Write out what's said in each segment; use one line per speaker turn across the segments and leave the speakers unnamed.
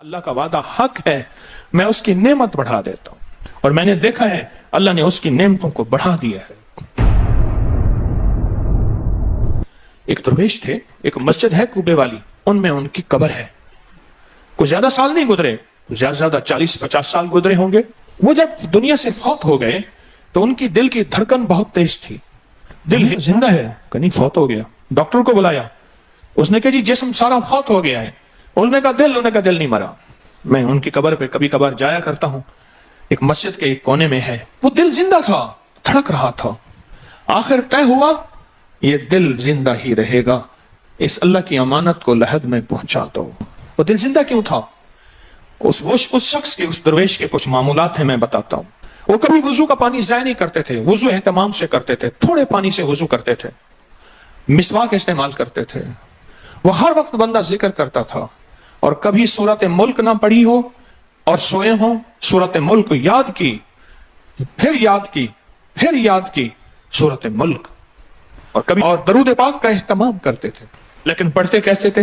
اللہ کا وعدہ حق ہے، میں اس کی نعمت بڑھا دیتا ہوں، اور میں نے دیکھا ہے اللہ نے اس کی نعمتوں کو بڑھا دیا ہے۔ ایک درویش تھے، ایک مسجد ہے کوبے والی، ان میں ان کی قبر ہے۔ کچھ زیادہ سال نہیں گزرے، زیادہ زیادہ 40-50 سال گزرے ہوں گے۔ وہ جب دنیا سے فوت ہو گئے تو ان کی دل کی دھڑکن بہت تیز تھی۔ دل زندہ ہے کہ نہیں فوت ہو گیا؟ ڈاکٹر کو بلایا، اس نے کہا جی جسم سارا فوت ہو گیا ہے۔ انہوں نے کہا دل نہیں مرا۔ میں ان کی قبر پہ کبھی کبھار جایا کرتا ہوں، ایک مسجد کے ایک کونے میں ہے، وہ دل زندہ تھا، دھڑک رہا تھا۔ آخر طے ہوا یہ دل زندہ ہی رہے گا، اس اللہ کی امانت کو لحد میں پہنچا دو۔ وہ دل زندہ کیوں تھا؟ اس شخص کے، اس درویش کے کچھ معمولات ہیں، میں بتاتا ہوں۔ وہ کبھی وضو کا پانی ضائع نہیں کرتے تھے، وضو اہتمام سے کرتے تھے، تھوڑے پانی سے وضو کرتے تھے، مسواک استعمال کرتے تھے۔ وہ ہر وقت بندہ ذکر کرتا تھا، اور کبھی سورت ملک نہ پڑھی ہو اور سوئے ہوں، سورت ملک یاد کی، پھر یاد کی، پھر یاد کی سورت ملک، اور کبھی اور درود پاک کا اہتمام کرتے تھے۔ لیکن پڑھتے کیسے تھے؟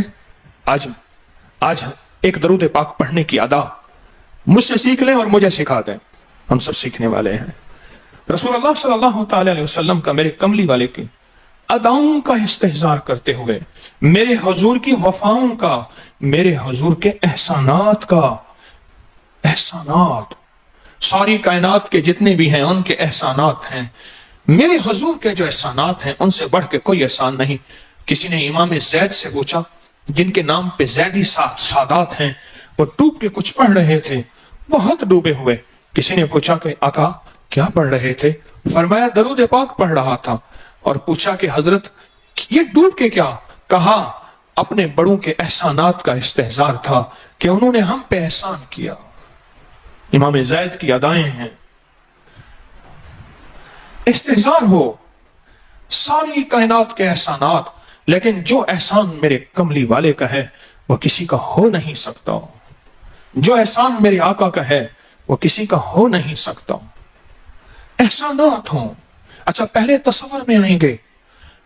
آج ایک درود پاک پڑھنے کی ادا مجھ سے سیکھ لیں اور مجھے سکھا دیں، ہم سب سیکھنے والے ہیں۔ رسول اللہ صلی اللہ تعالی علیہ وسلم کا، میرے کملی والے کی اداؤں کا استحضار کرتے ہوئے، میرے حضور کی وفاؤں کا، میرے حضور کے احسانات کا، احسانات ساری کائنات کے جتنے بھی ہیں ان کے احسانات ہیں، میرے حضور کے جو احسانات ہیں ان سے بڑھ کے کوئی احسان نہیں۔ کسی نے امام زید سے پوچھا، جن کے نام پہ زیدی سادات ہیں، وہ ڈوب کے کچھ پڑھ رہے تھے، بہت ڈوبے ہوئے۔ کسی نے پوچھا کہ آقا کیا پڑھ رہے تھے؟ فرمایا درود پاک پڑھ رہا تھا۔ اور پوچھا کہ حضرت یہ ڈوب کے کیا؟ کہا اپنے بڑوں کے احسانات کا استحضار تھا کہ انہوں نے ہم پہ احسان کیا۔ امام زید کی ادائیں ہیں، استحضار ہو ساری کائنات کے احسانات، لیکن جو احسان میرے کملی والے کا ہے وہ کسی کا ہو نہیں سکتا، جو احسان میرے آقا کا ہے وہ کسی کا ہو نہیں سکتا۔ احسانات ہوں، اچھا پہلے تصور میں آئیں گے،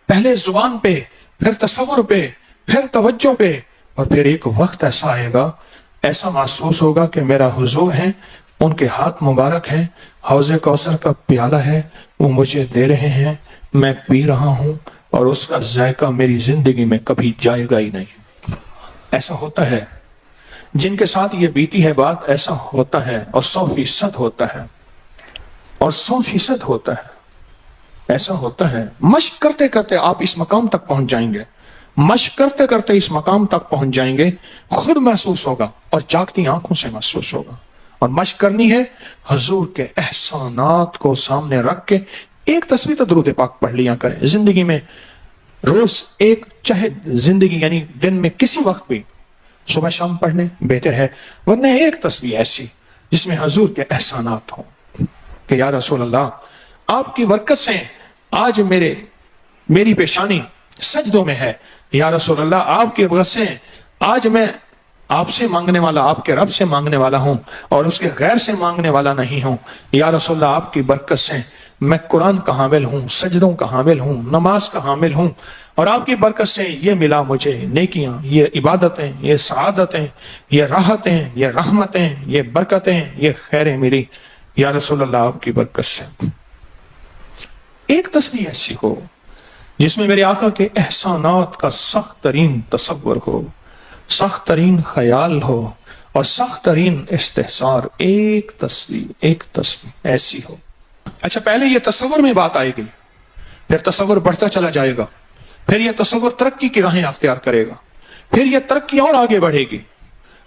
پہلے زبان پہ، پھر تصور پہ، پھر توجہ پہ، اور پھر ایک وقت ایسا آئے گا، ایسا محسوس ہوگا کہ میرا حضور ہے، ان کے ہاتھ مبارک ہیں، حوض کوثر کا پیالہ ہے، وہ مجھے دے رہے ہیں، میں پی رہا ہوں، اور اس کا ذائقہ میری زندگی میں کبھی جائے گا ہی نہیں۔ ایسا ہوتا ہے، جن کے ساتھ یہ بیتی ہے بات، ایسا ہوتا ہے، اور 100% ہوتا ہے، اور 100% ہوتا ہے، ایسا ہوتا ہے۔ مشق کرتے کرتے آپ اس مقام تک پہنچ جائیں گے، مشق کرتے کرتے اس مقام تک پہنچ جائیں گے، خود محسوس ہوگا اور جاگتی آنکھوں سے محسوس ہوگا۔ اور مشق کرنی ہے حضور کے احسانات کو سامنے رکھ کے، ایک تصویر تو درود پاک پڑھ لیا کریں زندگی میں، روز ایک، چاہے زندگی یعنی دن میں کسی وقت بھی صبح شام پڑھنے بہتر ہے، ورنہ ایک تصویر ایسی جس میں حضور کے احسانات ہوں کہ یا رسول اللہ آپ کی برکت سے آج میری پیشانی سجدوں میں ہے، یا رسول اللہ آپ کی برکت سے آج میں آپ سے مانگنے والا، آپ کے رب سے مانگنے والا ہوں، اور اس کے غیر سے مانگنے والا نہیں ہوں، یا رسول اللہ آپ کی برکت سے میں قرآن کا حامل ہوں، سجدوں کا حامل ہوں، نماز کا حامل ہوں، اور آپ کی برکت سے یہ ملا مجھے نیکیاں، یہ عبادتیں، یہ سعادتیں، یہ راحتیں، یہ رحمتیں، یہ برکتیں، یہ خیریں ملی، یا رسول اللہ آپ کی برکت سے۔ ایک تصویر ایسی ہو جس میں میرے آقا کے احسانات کا سخت ترین تصور ہو، سخت ترین خیال ہو، اور سخت ترین استحضار، ایک تصویر ایسی ہو۔ اچھا پہلے یہ تصور میں بات آئے گی، پھر تصور بڑھتا چلا جائے گا، پھر یہ تصور ترقی کی راہیں اختیار کرے گا، پھر یہ ترقی اور آگے بڑھے گی،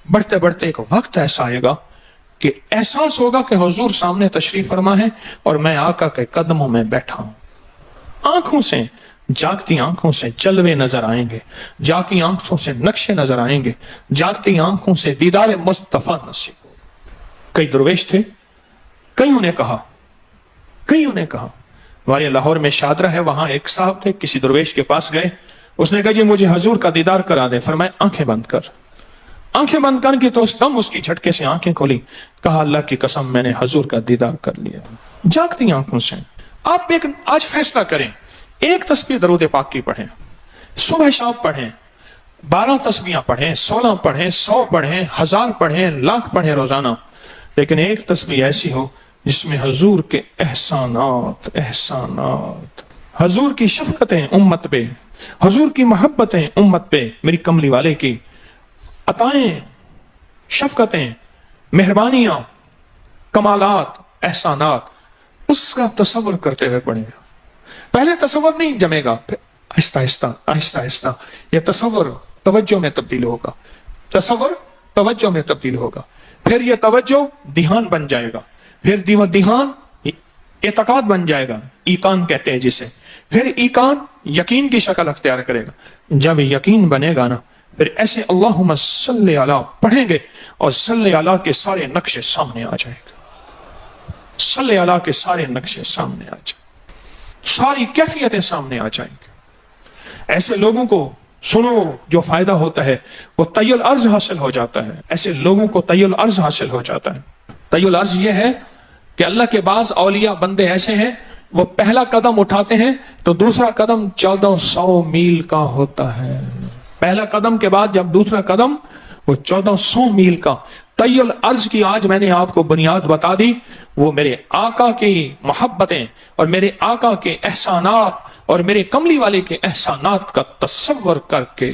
بڑھتے بڑھتے ایک وقت ایسا آئے گا کہ احساس ہوگا کہ حضور سامنے تشریف فرما ہے اور میں آقا کے قدموں میں بیٹھا ہوں۔ آنکھوں سے، جاگتی آنکھوں سے جلوے نظر آئیں گے، جاگتی آنکھوں سے نقشے نظر آئیں گے، جاگتی آنکھوں سے دیدار مصطفیٰ نصیب ہو۔ کئی درویش تھے، کئیوں نے کہا ہمارے لاہور میں شادرہ ہے، وہاں ایک صاحب تھے، کسی درویش کے پاس گئے، اس نے کہا جی مجھے حضور کا دیدار کرا دیں۔ فرمایا آنکھیں بند کر۔ آنکھیں بند کر کی تو اس دم اس کی جھٹکے سے آنکھیں کھولی، کہا اللہ کی قسم میں نے حضور کا دیدار کر لیا۔ جاگتی آنکھوں سے آپ آج فیصلہ کریں، ایک تسبیح درود پاک کی پڑھیں، صبح شام پڑھیں، 12 تسبیحاں پڑھیں، 16 پڑھیں، 100 پڑھیں، 1000 پڑھیں، لاکھ پڑھیں روزانہ، لیکن ایک تسبیح ایسی ہو جس میں حضور کے احسانات، حضور کی شفقتیں امت پہ، حضور کی محبتیں امت پہ، میری کملی والے کی عطائیں، شفقتیں، مہربانیاں، کمالات، احسانات، اس کا تصور کرتے ہوئے پڑھیں گا۔ پہلے تصور نہیں جمے گا، پھر آہستہ آہستہ آہستہ آہستہ یہ تصور توجہ میں تبدیل ہوگا، تصور توجہ میں تبدیل ہوگا، پھر یہ توجہ دھیان بن جائے گا، پھر دھیان اعتقاد بن جائے گا، ایقان کہتے ہیں جسے، پھر ایقان یقین کی شکل اختیار کرے گا۔ جب یقین بنے گا نا، پھر ایسے اللہم صلی علی پڑھیں گے اور صلی علی کے سارے نقشے سامنے آ جائیں گے، صلی علی کے سارے نقشے سامنے آ جائیں گے، ساری کیفیتیں سامنے آ جائیں گے۔ ایسے لوگوں کو سنو جو فائدہ ہوتا ہے وہ طی الارض حاصل ہو جاتا ہے، ایسے لوگوں کو طی الارض حاصل ہو جاتا ہے۔ طی الارض یہ ہے کہ اللہ کے بعض اولیاء بندے ایسے ہیں، وہ پہلا قدم اٹھاتے ہیں تو دوسرا قدم 1400 میل کا ہوتا ہے، پہلا قدم کے بعد جب دوسرا قدم وہ 1400 میل کا۔ طی الارض کی آج میں نے آپ کو بنیاد بتا دی، وہ میرے آقا کی محبتیں اور میرے آقا کے احسانات اور میرے کملی والے کے احسانات کا تصور کر کے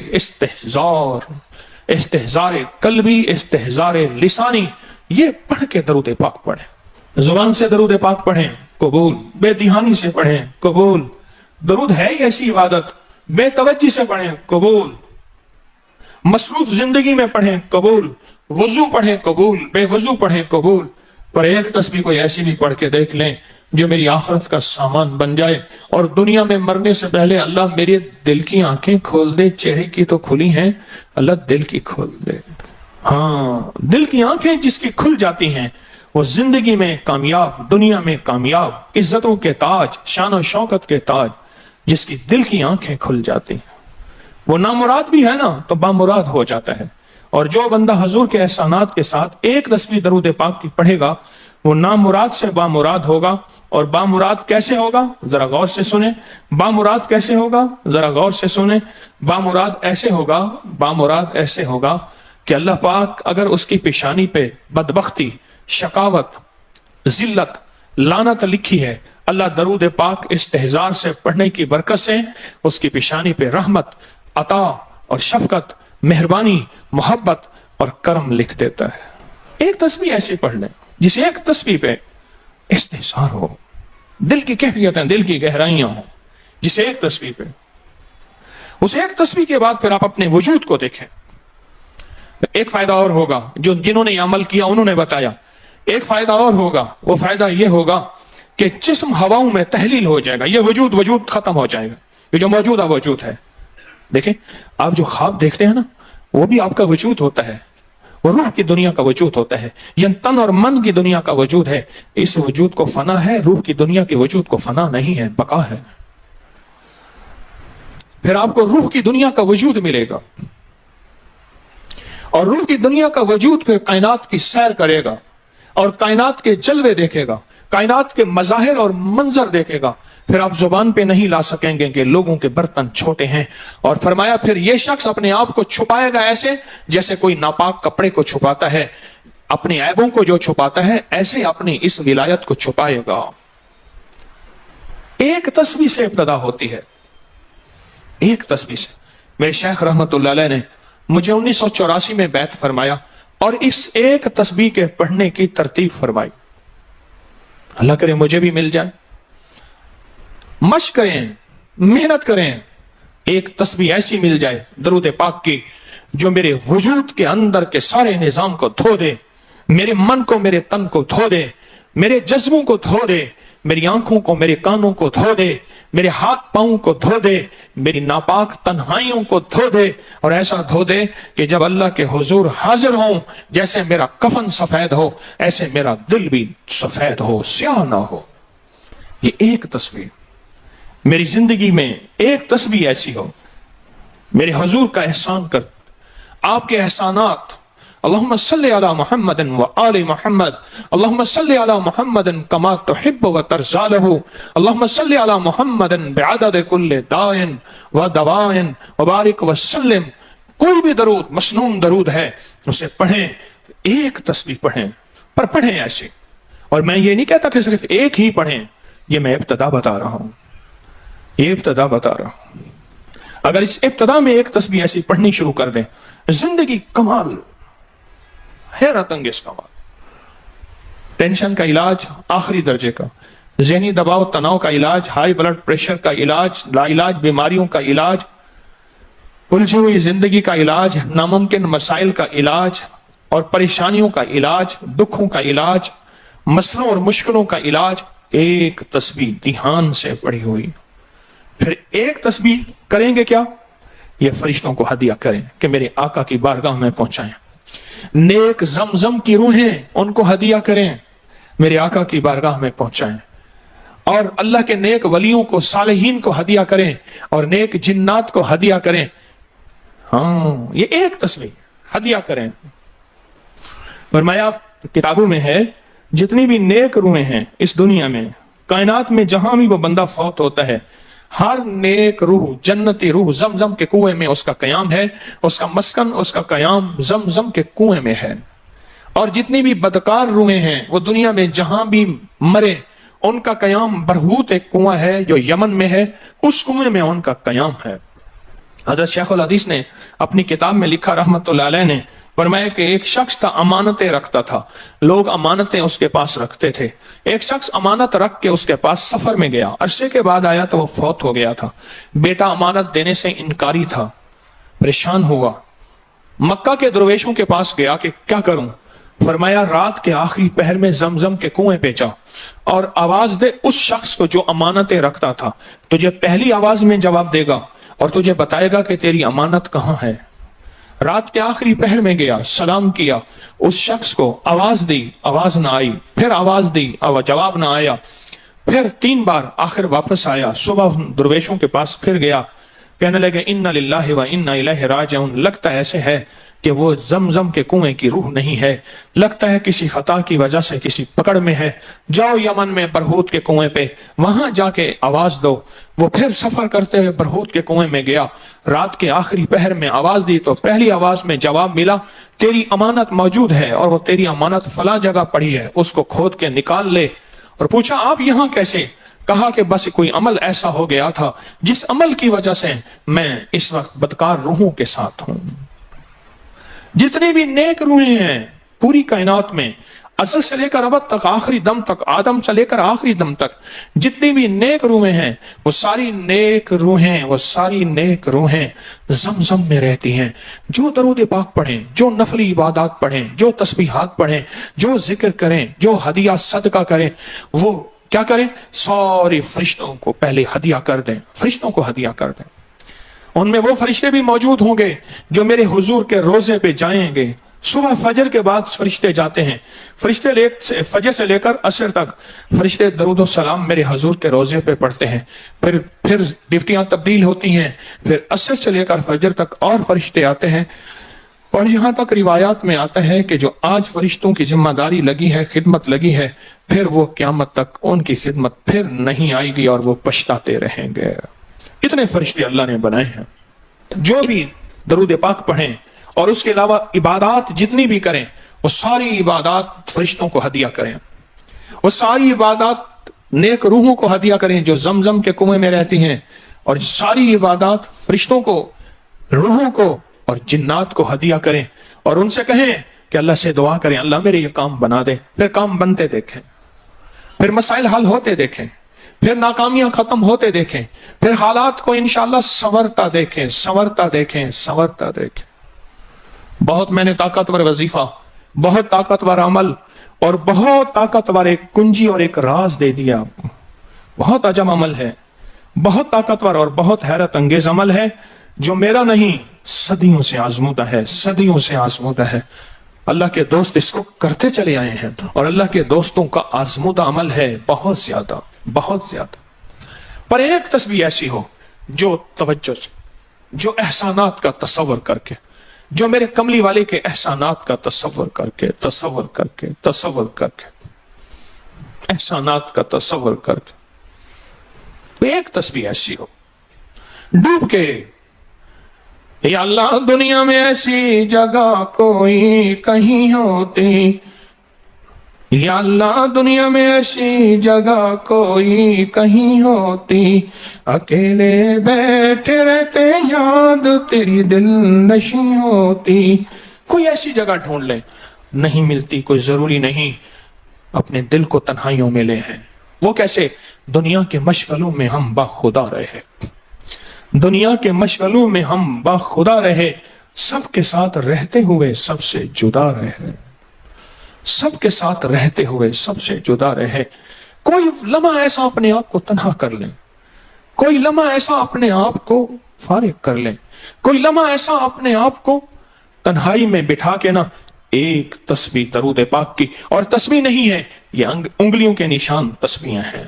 استحزار قلبی، استحزار لسانی، یہ پڑھ کے درود پاک پڑھیں، زبان سے درود پاک پڑھیں قبول، بے دہانی سے پڑھیں قبول، درود ہے ہی ایسی عبادت، بے توجہ سے پڑھیں قبول، مصروف زندگی میں پڑھیں قبول، وضو پڑھیں قبول، بے وضو پڑھیں قبول، پر ایک تسبیح کوئی ایسی بھی پڑھ کے دیکھ لیں جو میری آخرت کا سامان بن جائے، اور دنیا میں مرنے سے پہلے اللہ میرے دل کی آنکھیں کھول دے، چہرے کی تو کھلی ہیں، اللہ دل کی کھول دے۔ ہاں، دل کی آنکھیں جس کی کھل جاتی ہیں وہ زندگی میں کامیاب، دنیا میں کامیاب، عزتوں کے تاج، شان و شوکت کے تاج، جس کی دل کی آنکھیں کھل جاتی ہیں، وہ نامراد بھی ہے نا تو بامراد ہو جاتا ہے۔ اور جو بندہ حضور کے احسانات کے ساتھ ایک تسبیح درود پاک کی پڑھے گا وہ نامراد سے بامراد ہوگا۔ اور بامراد کیسے ہوگا؟ ذرا غور سے سنیں۔ بامراد کیسے ہوگا؟ ذرا غور سے سنیں۔ بامراد ایسے ہوگا کہ اللہ پاک اگر اس کی پیشانی پہ بدبختی، شقاوت، ذلت، لعنت لکھی ہے، اللہ درود پاک استحضار سے پڑھنے کی برکت سے اس کی پیشانی پہ رحمت، عطا اور شفقت، مہربانی، محبت اور کرم لکھ دیتا ہے۔ ایک تسبیح ایسی پڑھ لیں جس ایک تسبیح پہ استحضار ہو، دل کی کیفیتیں، دل کی گہرائیاں ہوں، جس ایک تسبیح پہ، اس ایک تسبیح کے بعد پھر آپ اپنے وجود کو دیکھیں۔ ایک فائدہ اور ہوگا جو جنہوں نے یہ عمل کیا انہوں نے بتایا، ایک فائدہ اور ہوگا، وہ فائدہ یہ ہوگا کہ جسم ہواؤں میں تحلیل ہو جائے گا، یہ وجود ختم ہو جائے گا، یہ جو موجودہ وجود ہے۔ دیکھیں، آپ جو خواب دیکھتے ہیں نا، وہ بھی آپ کا وجود ہوتا ہے، وہ روح کی دنیا کا وجود ہوتا ہے، یہ تن اور من کی دنیا کا وجود ہے۔ اس وجود کو فنا ہے، روح کی دنیا کے وجود کو فنا نہیں ہے، بقا ہے۔ پھر آپ کو روح کی دنیا کا وجود ملے گا، اور روح کی دنیا کا وجود پھر کائنات کی سیر کرے گا اور کائنات کے جلوے دیکھے گا، کائنات کے مظاہر اور منظر دیکھے گا۔ پھر آپ زبان پہ نہیں لا سکیں گے کہ لوگوں کے برتن چھوٹے ہیں، اور فرمایا پھر یہ شخص اپنے آپ کو چھپائے گا ایسے جیسے کوئی ناپاک کپڑے کو چھپاتا ہے، اپنے عیبوں کو جو چھپاتا ہے ایسے اپنی اس ولایت کو چھپائے گا۔ ایک تسبیح سے ابتدا ہوتی ہے، ایک تسبیح سے۔ میرے شیخ رحمت اللہ علیہ نے مجھے 1984 میں بیعت فرمایا اور اس ایک تسبیح کے پڑھنے کی ترتیب فرمائی۔ اللہ کرے مجھے بھی مل جائے۔ مشق کریں، محنت کریں، ایک تسبیح ایسی مل جائے درود پاک کی جو میرے وجود کے اندر کے سارے نظام کو دھو دے، میرے من کو، میرے تن کو دھو دے، میرے جذبوں کو دھو دے، میری آنکھوں کو، میرے کانوں کو دھو دے، میرے ہاتھ پاؤں کو دھو دے، میری ناپاک تنہائیوں کو دھو دے، اور ایسا دھو دے کہ جب اللہ کے حضور حاضر ہوں جیسے میرا کفن سفید ہو ایسے میرا دل بھی سفید ہو، سیاہ نہ ہو۔ یہ ایک تسبیح میری زندگی میں، ایک تسبیح ایسی ہو، میرے حضور کا احسان کر، آپ کے احسانات۔ اللہم صلی علی محمد و آل محمد، اللہم صلی علی محمد کما تحب و ترضی لہ، اللہم صلی علی محمد بعدد کل داء و دواء وبارک وسلم کوئی بھی درود مسنون درود ہے اسے پڑھیں، ایک تسبیح پڑھیں، پر پڑھیں ایسے. اور میں یہ نہیں کہتا کہ صرف ایک ہی پڑھیں، یہ میں ابتدا بتا رہا ہوں، یہ ابتدا بتا رہا ہوں. اگر اس ابتدا میں ایک تسبیح ایسی پڑھنی شروع کر دیں، زندگی کمال، حیرت انگیز کمال. ٹینشن کا علاج آخری درجے کا، ذہنی دباؤ تناؤ کا علاج، ہائی بلڈ پریشر کا علاج، لا علاج بیماریوں کا علاج، الجھی ہوئی زندگی کا علاج، ناممکن مسائل کا علاج اور پریشانیوں کا علاج، دکھوں کا علاج، مسئلوں اور مشکلوں کا علاج، ایک تسبیح دھیان سے پڑھی ہوئی. پھر ایک تسبیح کریں گے کیا؟ یہ فرشتوں کو ہدیہ کریں کہ میرے آقا کی بارگاہ میں پہنچائیں. نیک زمزم کی روحیں ان کو ہدیہ کریں، میرے آقا کی بارگاہ میں پہنچائیں. اور اللہ کے نیک ولیوں کو، صالحین کو ہدیہ کریں اور نیک جنات کو ہدیہ کریں. ہاں، یہ ایک تسبیح ہدیہ کریں. فرمایا کتابوں میں ہے جتنی بھی نیک روحیں ہیں اس دنیا میں، کائنات میں جہاں بھی وہ بندہ فوت ہوتا ہے، ہر نیک روح، جنتی روح زمزم کے کنویں میں اس کا قیام ہے، اس کا مسکن، اس کا قیام زمزم کے کنویں میں ہے. اور جتنی بھی بدکار روحیں ہیں وہ دنیا میں جہاں بھی مرے، ان کا قیام برہوت ایک کنواں ہے جو یمن میں ہے، اس کنویں میں ان کا قیام ہے. حضرت شیخ الحدیث نے اپنی کتاب میں لکھا رحمت اللہ علیہ نے، فرمایا کہ ایک شخص تھا، امانتیں رکھتا تھا، لوگ امانتیں اس کے پاس رکھتے تھے. ایک شخص امانت رکھ کے اس کے پاس سفر میں گیا، عرصے کے بعد آیا تو وہ فوت ہو گیا تھا. بیٹا امانت دینے سے انکاری تھا، پریشان ہوا، مکہ کے درویشوں کے پاس گیا کہ کیا کروں. فرمایا رات کے آخری پہر میں زمزم کے کنویں پہ جا اور آواز دے اس شخص کو جو امانتیں رکھتا تھا. تجھے پہلی آواز میں جواب دے گا اور تجھے بتائے گا کہ تیری امانت کہاں ہے. رات کے آخری پہر میں گیا، سلام کیا، اس شخص کو آواز دی، آواز نہ آئی، پھر آواز دی، جواب نہ آیا، پھر 3 بار، آخر واپس آیا. صبح درویشوں کے پاس پھر گیا، کہنے لگے انا للہ و انا الیہ راجعون. لگتا ایسے ہے کہ وہ زمزم کے کنویں کی روح نہیں ہے، لگتا ہے کسی خطا کی وجہ سے کسی پکڑ میں ہے. جاؤ یمن میں برہوت کے کنویں پہ، وہاں جا کے آواز دو. وہ پھر سفر کرتے ہوئے برہوت کے کنویں میں گیا، رات کے آخری پہر میں آواز دی تو پہلی آواز میں جواب ملا، تیری امانت موجود ہے اور وہ تیری امانت فلاں جگہ پڑی ہے، اس کو کھود کے نکال لے. اور پوچھا آپ یہاں کیسے؟ کہا کہ بس کوئی عمل ایسا ہو گیا تھا جس عمل کی وجہ سے میں اس وقت بدکار روحوں کے ساتھ ہوں. جتنی بھی نیک روحیں ہیں پوری کائنات میں، ازل سے لے کر ابد تک، آخری دم تک، آدم سے لے کر آخری دم تک، جتنی بھی نیک روحیں ہیں وہ ساری نیک روحیں، وہ ساری نیک روحیں زمزم میں رہتی ہیں. جو درود پاک پڑھیں، جو نفلی عبادات پڑھیں، جو تسبیحات پڑھیں، جو ذکر کریں، جو ہدیہ صدقہ کریں، وہ کیا کریں؟ ساری فرشتوں کو پہلے ہدیہ کر دیں، فرشتوں کو ہدیہ کر دیں. ان میں وہ فرشتے بھی موجود ہوں گے جو میرے حضور کے روزے پہ جائیں گے. صبح فجر کے بعد فرشتے جاتے ہیں، فرشتے فجر سے لے کر عصر تک فرشتے درود و سلام میرے حضور کے روزے پہ پڑھتے ہیں. پھر ڈیوٹیاں تبدیل ہوتی ہیں، پھر عصر سے لے کر فجر تک اور فرشتے آتے ہیں. اور یہاں تک روایات میں آتا ہے کہ جو آج فرشتوں کی ذمہ داری لگی ہے، خدمت لگی ہے، پھر وہ قیامت تک ان کی خدمت پھر نہیں آئے گی اور وہ پچھتاتے رہیں گے. اتنے فرشتے اللہ نے بنائے ہیں. جو بھی درود پاک پڑھیں اور اس کے علاوہ عبادات جتنی بھی کریں، وہ ساری عبادات فرشتوں کو ہدیہ کریں. وہ ساری عبادات نیک روحوں کو ہدیہ کریں جو زمزم کے کنویں میں رہتی ہیں، اور ساری عبادات فرشتوں کو، روحوں کو اور جنات کو ہدیہ کریں. اور ان سے کہیں کہ اللہ سے دعا کریں اللہ میرے یہ کام بنا دے. پھر کام بنتے دیکھیں، پھر مسائل حل ہوتے دیکھیں، پھر ناکامیاں ختم ہوتے دیکھیں، پھر حالات کو انشاءاللہ سنورتا دیکھیں، سنورتا دیکھیں، سنورتا دیکھیں. بہت میں نے طاقتور وظیفہ، بہت طاقتور عمل اور بہت طاقتور ایک کنجی اور ایک راز دے دیا آپ کو. بہت عجب عمل ہے، بہت طاقتور اور بہت حیرت انگیز عمل ہے جو میرا نہیں، صدیوں سے آزمودہ ہے، صدیوں سے آزمودہ ہے. اللہ کے دوست اس کو کرتے چلے آئے ہیں اور اللہ کے دوستوں کا آزمودہ عمل ہے بہت زیادہ، بہت زیادہ. پر ایک تسبیح ایسی ہو جو توجہ سے، جو احسانات کا تصور کر کے، جو میرے کملی والے کے احسانات کا تصور کر کے، تصور کر کے، تصور کر کے، احسانات کا تصور کر کے ایک تسبیح ایسی ہو، ڈوب کے یا اللہ دنیا میں ایسی جگہ کوئی کہیں ہوتی، یا اللہ دنیا میں ایسی جگہ کوئی کہیں ہوتی، اکیلے بیٹھے رہتے یاد تیری دل نشیں ہوتی۔ کوئی ایسی جگہ ڈھونڈ لیں، نہیں ملتی، کوئی ضروری نہیں اپنے دل کو تنہائیوں میں لے ہیں۔ وہ کیسے؟ دنیا کے مشغلوں میں ہم باخدا رہے، دنیا کے مشغلوں میں ہم باخدا رہے، سب کے ساتھ رہتے ہوئے سب سے جدا رہے، سب کے ساتھ رہتے ہوئے سب سے جدا رہے۔ کوئی لمحہ ایسا اپنے آپ کو تنہا کر لیں، کوئی لمحہ ایسا اپنے آپ کو فارغ کر لیں، کوئی لمحہ ایسا اپنے آپ کو تنہائی میں بٹھا کے نا ایک تسبیح درود پاک کی، اور تسبیح نہیں ہے یہ انگلیوں کے نشان تسبیحیں ہیں،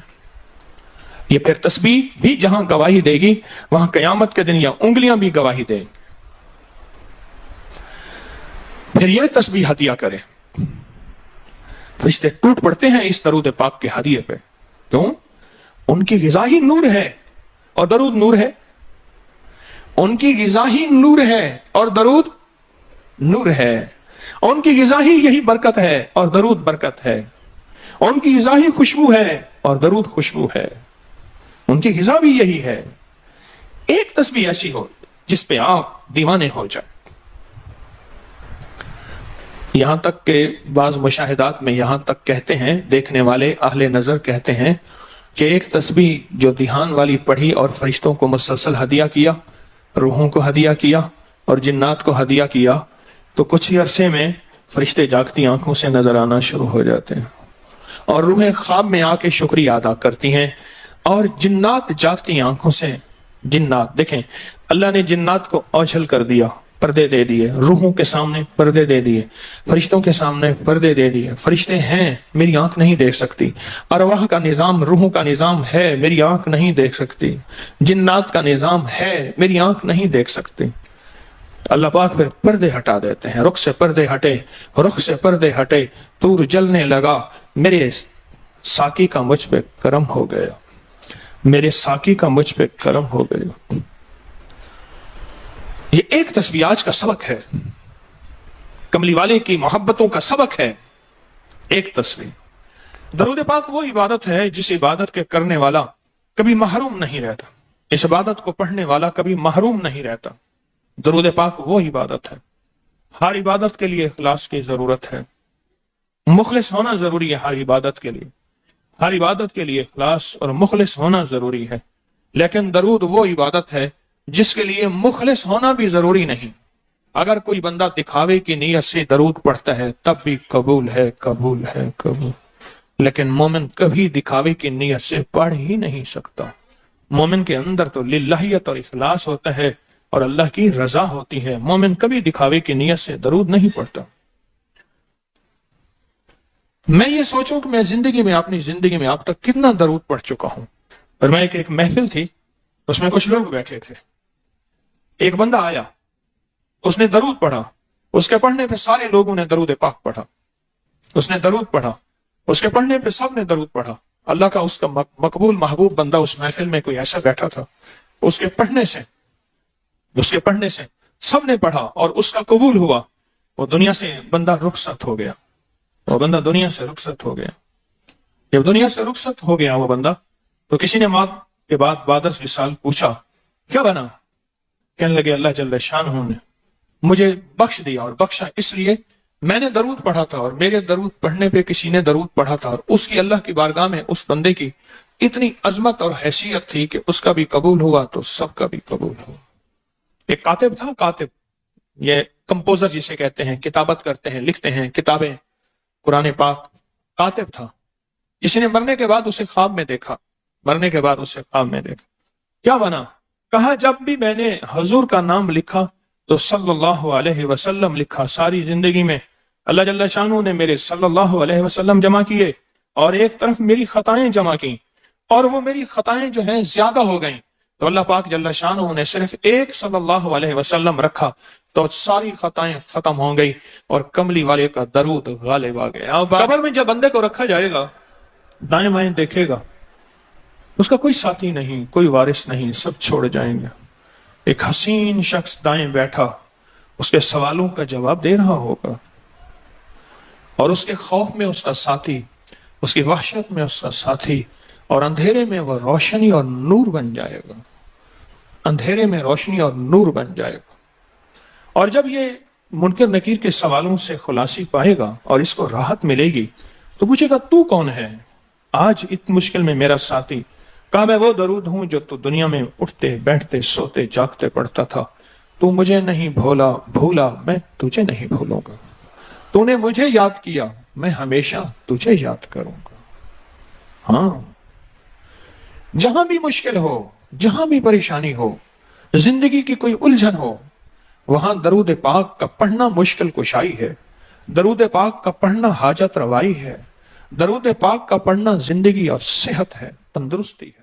یہ پھر تسبیح بھی جہاں گواہی دے گی وہاں قیامت کے دن یہ انگلیاں بھی گواہی دیں، پھر یہ تسبیح ہدیہ کریں۔ فرشتے ٹوٹ پڑتے ہیں اس درود پاک کے ہدیے پہ، کیوں؟ ان کی غذا ہی نور ہے اور درود نور ہے، ان کی غذا ہی نور ہے اور درود نور ہے، ان کی غذا ہی یہی برکت ہے اور درود برکت ہے، ان کی غذا ہی خوشبو ہے اور درود خوشبو ہے، ان کی غذا بھی یہی ہے۔ ایک تسبیح ایسی ہو جس پہ آپ دیوانے ہو جائیں، یہاں تک کہ بعض مشاہدات میں یہاں تک کہتے ہیں، دیکھنے والے اہل نظر کہتے ہیں کہ ایک تسبیح جو دھیان والی پڑھی اور فرشتوں کو مسلسل ہدیہ کیا، روحوں کو ہدیہ کیا اور جنات کو ہدیہ کیا، تو کچھ ہی عرصے میں فرشتے جاگتی آنکھوں سے نظر آنا شروع ہو جاتے ہیں اور روحیں خواب میں آ کے شکریہ ادا کرتی ہیں، اور جنات جاگتی آنکھوں سے، جنات دیکھیں اللہ نے جنات کو اوجھل کر دیا، پردے دے دیے، روحوں کے سامنے پردے دے دیے، فرشتوں کے سامنے پردے دے دیے۔ فرشتے ہیں، میری آنکھ نہیں دیکھ سکتی، ارواح کا نظام، روحوں کا نظام ہے، میری آنکھ نہیں دیکھ سکتی، جنات کا نظام ہے، میری آنکھ نہیں دیکھ سکتی۔ اللہ پاک پھر پردے ہٹا دیتے ہیں، رخ سے پردے ہٹے، رخ سے پردے ہٹے، طور جلنے لگا، میرے ساقی کا مجھ پہ کرم ہو گیا، میرے ساقی کا مجھ پہ کرم ہو گیا۔ یہ ایک تسبیح آج کا سبق ہے، کملی والے کی محبتوں کا سبق ہے، ایک تسبیح۔ درود پاک وہ عبادت ہے جس عبادت کے کرنے والا کبھی محروم نہیں رہتا، اس عبادت کو پڑھنے والا کبھی محروم نہیں رہتا۔ درود پاک وہ عبادت ہے، ہر عبادت کے لیے اخلاص کی ضرورت ہے، مخلص ہونا ضروری ہے، ہر عبادت کے لیے، ہر عبادت کے لیے اخلاص اور مخلص ہونا ضروری ہے، لیکن درود وہ عبادت ہے جس کے لیے مخلص ہونا بھی ضروری نہیں۔ اگر کوئی بندہ دکھاوے کی نیت سے درود پڑھتا ہے تب بھی قبول ہے، قبول ہے، قبول، لیکن مومن کبھی دکھاوے کی نیت سے پڑھ ہی نہیں سکتا۔ مومن کے اندر تو للہیت اور اخلاص ہوتا ہے اور اللہ کی رضا ہوتی ہے، مومن کبھی دکھاوے کی نیت سے درود نہیں پڑھتا۔ میں یہ سوچوں کہ میں اپنی زندگی میں اب تک کتنا درود پڑھ چکا ہوں۔ اور میں ایک محفل تھی، اس میں کچھ لوگ بیٹھے تھے، ایک بندہ آیا، اس نے درود پڑھا، اس کے پڑھنے پہ سارے لوگوں نے درود پاک پڑھا، اس نے درود پڑھا، اس کے پڑھنے پہ سب نے درود پڑھا۔ اللہ کا اس کا مقبول محبوب بندہ اس محفل میں کوئی ایسا بیٹھا تھا، اس کے پڑھنے سے سب نے پڑھا اور اس کا قبول ہوا، وہ دنیا سے بندہ رخصت ہو گیا، وہ بندہ دنیا سے رخصت ہو گیا۔ جب دنیا سے رخصت ہو گیا وہ بندہ، تو کسی نے موت کے بعد 12 سال پوچھا کیا بنا؟ کہنے لگے اللہ جل شانہ نے مجھے بخش دیا، اور بخشا اس لیے میں نے درود پڑھا تھا، اور میرے درود پڑھنے پہ کسی نے درود پڑھا تھا، اور اس کی اللہ کی بارگاہ میں اس بندے کی اتنی عظمت اور حیثیت تھی کہ اس کا بھی قبول ہوا تو سب کا بھی قبول ہوا۔ ایک کاتب تھا، کاتب یہ کمپوزر جسے کہتے ہیں، کتابت کرتے ہیں، لکھتے ہیں کتابیں قرآن پاک، کاتب تھا، کسی نے مرنے کے بعد اسے خواب میں دیکھا، کیا بنا؟ کہا جب بھی میں نے حضور کا نام لکھا تو صلی اللہ علیہ وسلم لکھا، ساری زندگی میں اللہ جل شانہ نے میرے صلی اللہ علیہ وسلم جمع کیے اور ایک طرف میری خطائیں جمع کی، اور وہ میری خطائیں جو ہیں زیادہ ہو گئیں، تو اللہ پاک جل شانہ نے صرف ایک صلی اللہ علیہ وسلم رکھا تو ساری خطائیں ختم ہو گئی اور کملی والے کا درود غالب آ گیا۔ قبر میں جب بندے کو رکھا جائے گا، دائیں بائیں دیکھے گا، اس کا کوئی ساتھی نہیں، کوئی وارث نہیں، سب چھوڑ جائیں گے، ایک حسین شخص دائیں بیٹھا اس کے سوالوں کا جواب دے رہا ہوگا، اور اس کے خوف میں اس کا ساتھی، اس کی وحشت میں اس کا ساتھی، اور اندھیرے میں وہ روشنی اور نور بن جائے گا، اندھیرے میں روشنی اور نور بن جائے گا۔ اور جب یہ منکر نکیر کے سوالوں سے خلاصی پائے گا اور اس کو راحت ملے گی تو پوچھے گا تو کون ہے آج اتنی مشکل میں میرا ساتھی؟ کہا میں وہ درود ہوں جو تو دنیا میں اٹھتے بیٹھتے سوتے جاگتے پڑھتا تھا، تو مجھے نہیں بھولا میں تجھے نہیں بھولوں گا، تو نے مجھے یاد کیا میں ہمیشہ تجھے یاد کروں گا۔ ہاں، جہاں بھی مشکل ہو، جہاں بھی پریشانی ہو، زندگی کی کوئی الجھن ہو، وہاں درود پاک کا پڑھنا مشکل کشائی ہے، درود پاک کا پڑھنا حاجت روائی ہے، درود پاک کا پڑھنا زندگی اور صحت ہے، تندرستی ہے۔